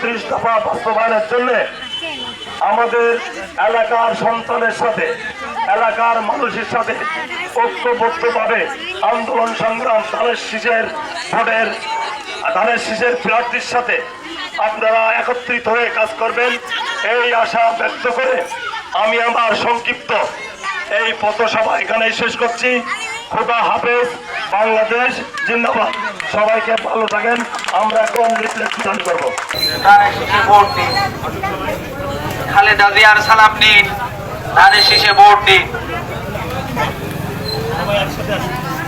31 দফা বাস্তবায়নের জন্য আমাদের এলাকার সন্তানের সাথে, এলাকার মানুষের সাথে ঐক্যবদ্ধভাবে আন্দোলন সংগ্রাম, ধানের শীষের ভোটের, ধানের শীষের প্রার্থীর সাথে আপনারা একত্রিত হয়ে কাজ করবেন, এই আশা ব্যক্ত করে আমি আমার সংক্ষিপ্ত এই পথসভা এখানেই শেষ করছি। খোদা হাফেজ, বাংলাদেশ জিন্দাবাদ। সবাইকে ভালো থাকেন। আমরা এখন লিফলেট বিতরণ করবো। ধানের শীষে ভোট দিন, খালেদা জিয়ার সালাম নিন, ধানের শীষে ভোট দিন।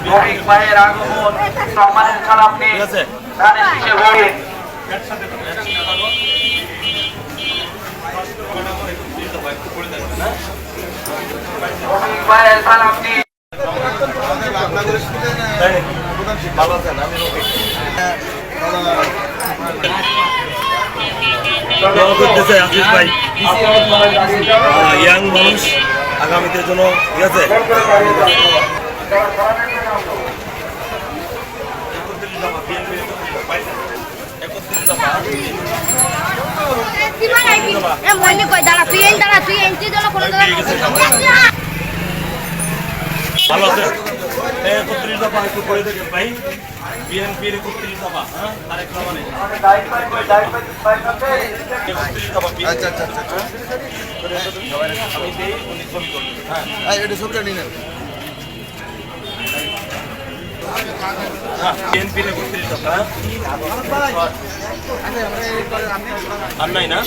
রফিক ভাইয়ের আগমন, সম্মানের সালাম নিন, ধানের শীষে ভোট দিন। রফিক ভাইয়ের সালাম নিন। ভালো আছেন? আমি করতেছে আজিজ ভাই, ইয়াং মানুষ আগামীদের জন্য, ঠিক আছে? ভালো আছে? 31 দফা একটু করে দেখেন ভাই, বিএনপির 31 দফা, হ্যাঁ, তারেক রহমানের 31 দফা। আচ্ছা আচ্ছা আচ্ছা, আমি দেই, উনি ছবি করবেন। হ্যাঁ, এটা ছবিটা নিয়ে নেন। বিএনপির 31 দফা আর নাই না,